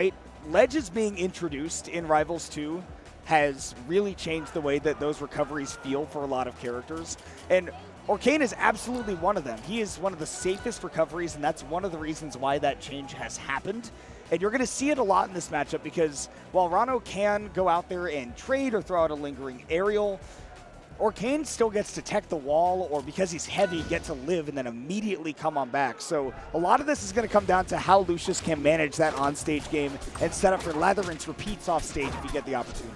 Right? Ledges being introduced in Rivals 2 has really changed the way that those recoveries feel for a lot of characters. And Orcane is absolutely one of them. He is one of the safest recoveries, and that's one of the reasons why that change has happened. And you're going to see it a lot in this matchup because while Ranno can go out there and trade or throw out a lingering aerial, Orcane still gets to tech the wall, or because he's heavy, get to live and then immediately come on back. So a lot of this is going to come down to how Lucius can manage that on-stage game and set up for lather rinse repeats off stage if you get the opportunity.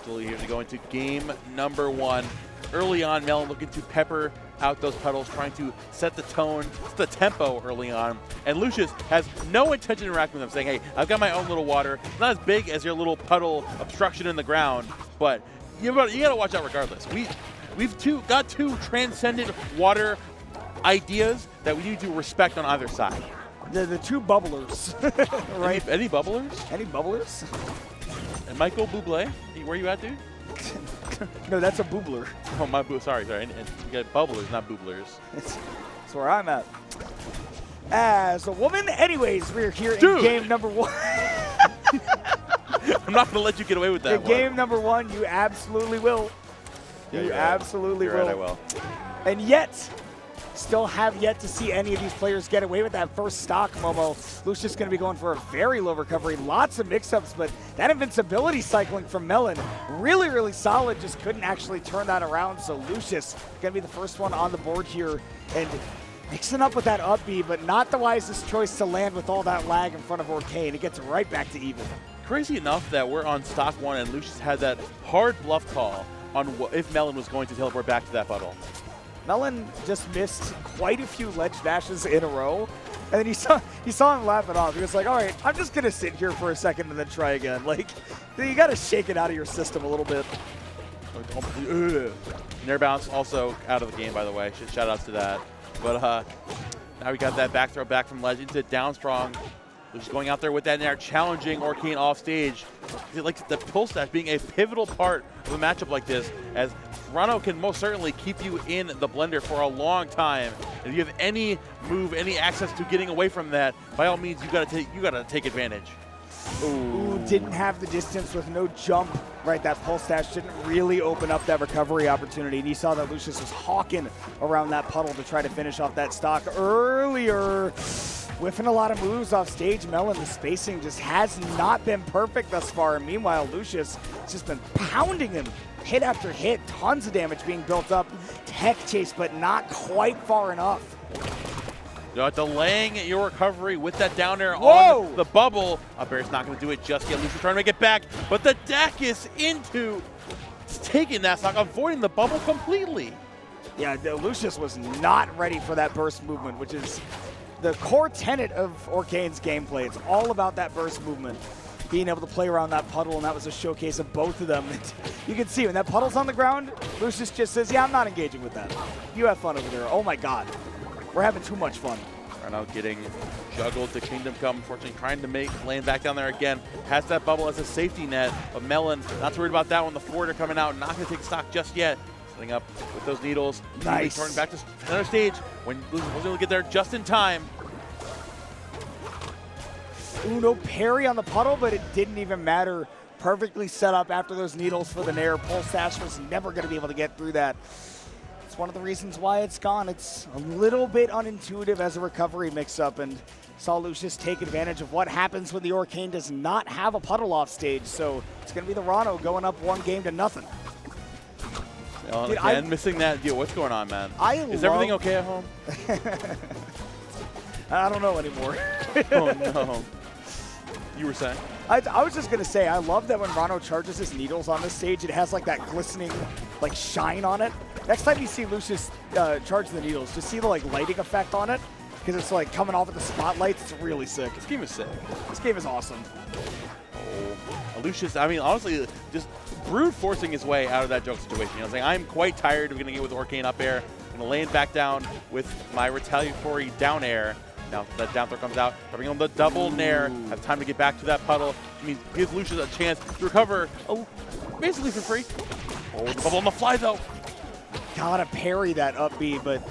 So here to go into game number 1. Early on, Melon looking to pepper out those puddles, trying to set the tone, set the tempo early on. And Lucius has no intention of interacting with them, saying, hey, I've got my own little water. It's not as big as your little puddle obstruction in the ground, but you got to watch out regardless. We've got two transcendent water ideas that we need to respect on either side. The two bubblers, right? Any bubblers? Any bubblers? And Michael Bublé, where you at, dude? No, that's a boobler. Oh, my sorry. And you got bubblers, not booblers. That's where I'm at. As a woman, anyways, we're here Dude. in game number 1. I'm not going to let you get away with that In game number 1, you absolutely will. Yeah, you right. absolutely You're will. Right, I will. And yet, still have yet to see any of these players get away with that first stock, Momo. Lucius going to be going for a very low recovery. Lots of mix-ups, but that invincibility cycling from Melon, really, really solid. Just couldn't actually turn that around. So Lucius going to be the first one on the board here. And mixing up with that up B, but not the wisest choice to land with all that lag in front of Orcane. It gets right back to even. Crazy enough that we're on stock 1 and Lucius had that hard bluff call on if Melon was going to teleport back to that puddle. Melon just missed quite a few ledge dashes in a row, and then you saw him laugh it off. He was like, all right, I'm just going to sit here for a second and then try again. Like, you got to shake it out of your system a little bit. Nair bounce also out of the game, by the way. Shout outs to that. But now we got that back throw back from ledge into down strong. Lucius going out there with that nair, challenging Orcane off stage. Like the pull stash being a pivotal part of a matchup like this, as Ranno can most certainly keep you in the blender for a long time. If you have any move, any access to getting away from that, by all means, you gotta take advantage. Ooh, didn't have the distance with no jump. Right, that pulse dash didn't really open up that recovery opportunity. And you saw that Lucius was hawking around that puddle to try to finish off that stock earlier. Whiffing a lot of moves off stage. Melon, the spacing just has not been perfect thus far. And meanwhile, Lucius has just been pounding him hit after hit. Tons of damage being built up. Tech chase, but not quite far enough. Delaying your recovery with that down air Whoa. on the bubble. Up air's not going to do it just yet. Lucius trying to make it back, but the deck is taking that stock, avoiding the bubble completely. Yeah, Lucius was not ready for that burst movement, which is the core tenet of Orcane's gameplay. It's all about that burst movement, being able to play around that puddle, and that was a showcase of both of them. You can see when that puddle's on the ground, Lucius just says, yeah, I'm not engaging with that. You have fun over there. Oh my God. We're having too much fun. Ranno getting juggled to Kingdom Come, unfortunately trying to land back down there again. Has that bubble as a safety net, but Melon, not too worried about that one. The forwarder coming out, not going to take stock just yet. Setting up with those needles. Nice. Turning back to another stage when Lucius was able to get there just in time. Uno parry on the puddle, but it didn't even matter. Perfectly set up after those needles for the nair. Pulse Dash was never going to be able to get through that. It's one of the reasons why it's gone. It's a little bit unintuitive as a recovery mix-up, and saw Lucius take advantage of what happens when the Orcane does not have a puddle off stage. So it's going to be the Ranno going up 1-0. Dude, missing that deal. What's going on, man? Is everything okay at home? I don't know anymore. Oh, no. You were saying? I was just going to say, I love that when Ranno charges his needles on this stage, it has like that glistening like shine on it. Next time you see Lucius charge the needles, just see the like lighting effect on it, because it's like coming off of the spotlights. It's really sick. This game is sick. This game is awesome. Oh, Lucius, I mean, honestly, just brute forcing his way out of that joke situation. You know, saying, I'm quite tired of getting it with Orcane up air. I'm going to land back down with my retaliatory down air. Now that down throw comes out, bring on the double nair, have time to get back to that puddle, which means gives Lucius a chance to recover basically for free. Oh, the bubble on the fly though. Gotta parry that up B, but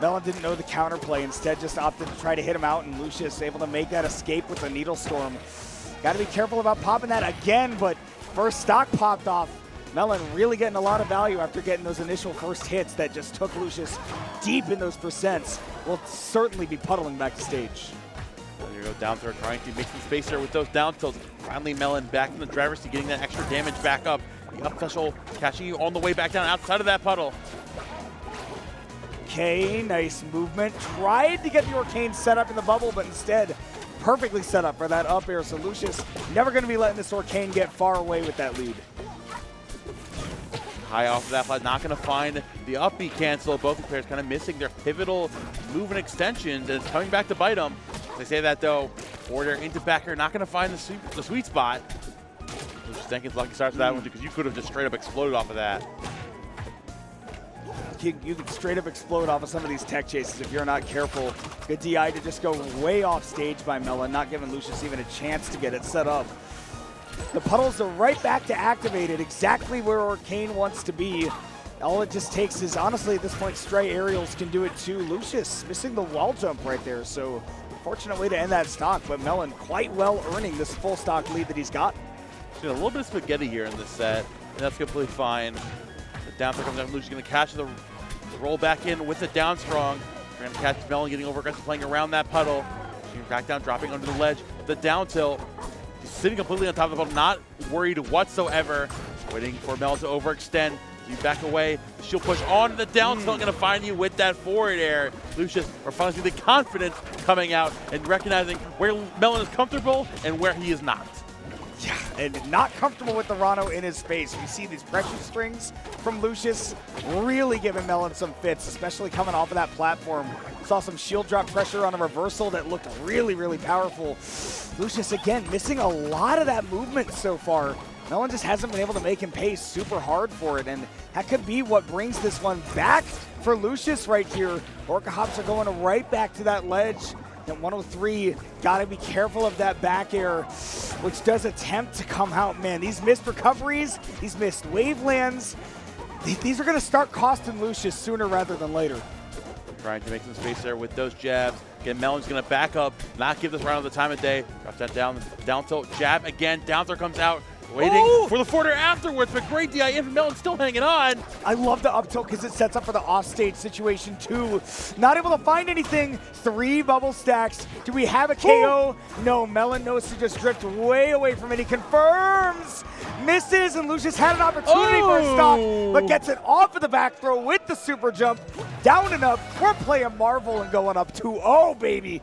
Melon didn't know the counterplay. Instead, just opted to try to hit him out, and Lucius able to make that escape with the needle storm. Got to be careful about popping that again, but first stock popped off. Melon really getting a lot of value after getting those initial first hits that just took Lucius deep in those percents. Will certainly be puddling back to stage. There you go, down throw, trying to make some space there with those down tilts. Finally, Melon back in the driver's seat, getting that extra damage back up. The up special catching you on the way back down outside of that puddle. Okay, nice movement. Tried to get the Orcane set up in the bubble, but instead perfectly set up for that up air. So Lucius never going to be letting this Orcane get far away with that lead. High off of that flat, not going to find the up B cancel. Both the players kind of missing their pivotal move and extensions, and it's coming back to bite them. They say that though, forward air into back air, not going to find the sweet spot. Lucius Jenkins lucky starts with that one because you could have just straight up exploded off of that. You can straight up explode off of some of these tech chases if you're not careful. Good DI to just go way off stage by Melon, not giving Lucius even a chance to get it set up. The puddles are right back to activated, exactly where Orcane wants to be. All it just takes is, honestly, at this point, stray aerials can do it too. Lucius missing the wall jump right there, so fortunate way to end that stock, but Melon quite well earning this full stock lead that he's got. A little bit of spaghetti here in this set, and that's completely fine. The down throw comes down, Lucius going to catch the roll back in with the down strong. We're going to catch Melon getting over aggressive, playing around that puddle. Back down, dropping under the ledge. The down tilt. He's sitting completely on top of the puddle, not worried whatsoever. Waiting for Melon to overextend. You back away. The shield push on the down tilt, going to find you with that forward air. Lucius, we're finally seeing the confidence coming out and recognizing where Melon is comfortable and where he is not. Yeah, and not comfortable with the Ranno in his face. We see these pressure strings from Lucius really giving Melon some fits, especially coming off of that platform. Saw some shield drop pressure on a reversal that looked really, really powerful. Lucius, again, missing a lot of that movement so far. Melon just hasn't been able to make him pay super hard for it, and that could be what brings this one back for Lucius right here. Orca hops are going right back to that ledge. At 103, gotta be careful of that back air, which does attempt to come out. Man, these missed recoveries, these missed wavelands, these are gonna start costing Lucius sooner rather than later. Trying to make some space there with those jabs. Again, Melon's gonna back up, not give this round the time of day. Drops that down tilt, jab again, down throw comes out. Waiting for the forward air afterwards, but great DI in from Melon, still hanging on. I love the up tilt because it sets up for the offstage situation too. Not able to find anything. 3 bubble stacks. Do we have a KO? No, Melon knows to just drift way away from it. He confirms. Misses, and Lucius had an opportunity for a stop, but gets it off of the back throw with the super jump. Down and up. We're playing Marvel and going up 2-0, baby.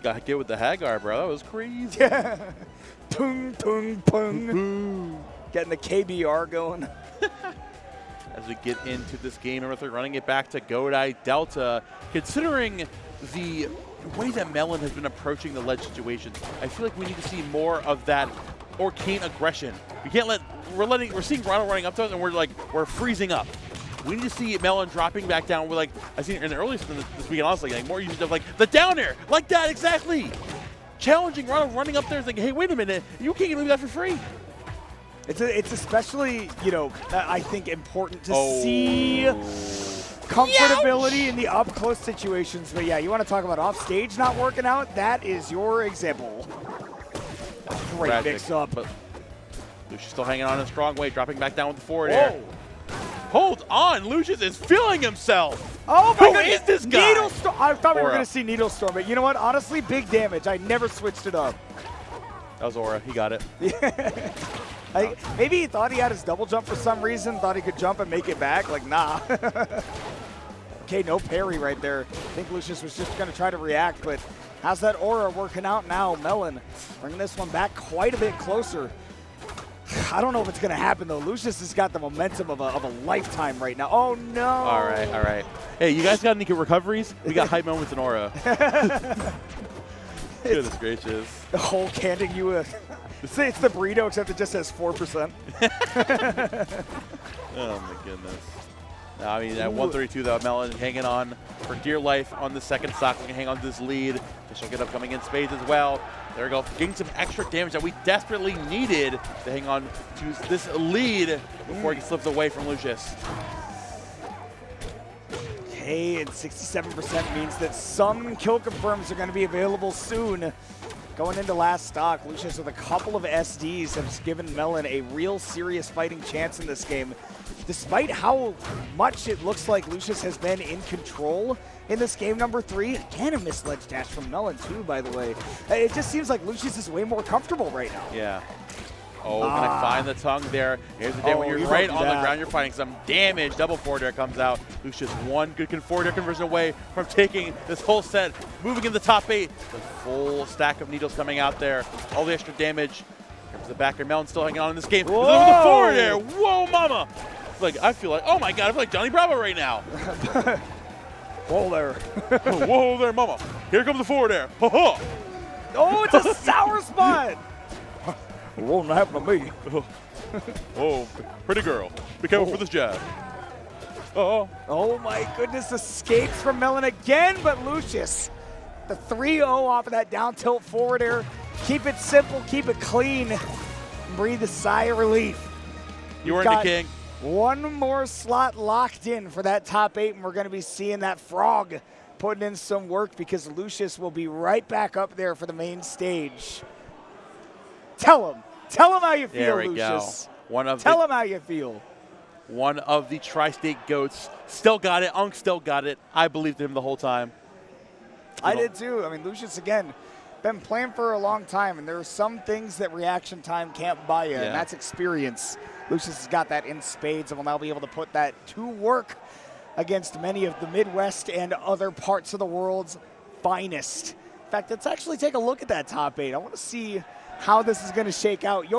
Gotta get with the Hagar, bro. That was crazy. Yeah. Tung, tung, pung. Getting the KBR going. As we get into this game, number 3, running it back to Godai Delta. Considering the way that Melon has been approaching the ledge situations, I feel like we need to see more of that Orcane aggression. We can't let, we're seeing Ranno running up to us and we're freezing up. We need to see Melon dropping back down. We're like, I seen it in the early this weekend, honestly, like more usage of like the down air, like that, exactly. Challenging Ranno, running up there, thinking, hey, wait a minute, you can't leave that for free. It's especially, you know, I think important to see comfortability in the up-close situations. But yeah, you want to talk about off-stage not working out? That is your example. Great mix-up. But Lucius still hanging on in a strong way, dropping back down with the forward air. Hold on, Lucius is feeling himself. Oh my God! Who is this guy? Needle Storm. I thought we were going to see Needle Storm, but you know what? Honestly, big damage. I never switched it up. That was Aura. He got it. Maybe he thought he had his double jump for some reason, thought he could jump and make it back. Like, nah. Okay, no parry right there. I think Lucius was just going to try to react, but how's that Aura working out now? Melon bringing this one back quite a bit closer. I don't know if it's going to happen, though. Lucius has got the momentum of a lifetime right now. Oh, no. All right, all right. Hey, you guys got any good recoveries? We got hype moments in Aura. Goodness gracious. The whole handing you a... It's the burrito, except it just says 4%. Oh, my goodness. No, I mean, at 132, though, Melon hanging on for dear life on the second stock. We can hang on to this lead. She'll get up coming in spades as well. There we go, getting some extra damage that we desperately needed to hang on to this lead before he slips away from Lucius. Okay, and 67% means that some kill confirms are going to be available soon. Going into last stock, Lucius with a couple of SDs has given Melon a real serious fighting chance in this game. Despite how much it looks like Lucius has been in control in this game number 3. Again, a missed ledge dash from Melon too, by the way. It just seems like Lucius is way more comfortable right now. Yeah. Oh, gonna find the tongue there. Here's the day when you're right on the ground, you're fighting some damage. Double forward air comes out. Lucius one good forward air conversion away from taking this whole set, moving in the top 8. The full stack of needles coming out there. All the extra damage. Here's the backer. Melon still hanging on in this game. Whoa! The forward air. Whoa, mama. Like, I feel like, oh my God, I feel like Johnny Bravo right now. Whoa there. Whoa there, mama. Here comes the forward air. Oh, it's a sour spot. It won't happen to me. Oh, pretty girl. Be careful for this jab. Oh my goodness, escapes from Melon again, but Lucius, the 3-0 off of that down tilt forward air. Keep it simple, keep it clean. Breathe a sigh of relief. You earned it, King. One more slot locked in for that top 8, and we're going to be seeing that frog putting in some work because Lucius will be right back up there for the main stage. Tell him how you feel, there we Lucius. Go. Tell him how you feel. One of the Tri-State GOATs still got it. Unk still got it. I believed in him the whole time. I did too. I mean, Lucius, again, been playing for a long time, and there are some things that reaction time can't buy you, and that's experience. Lucius has got that in spades and will now be able to put that to work against many of the Midwest and other parts of the world's finest. In fact, let's actually take a look at that top 8. I want to see how this is going to shake out.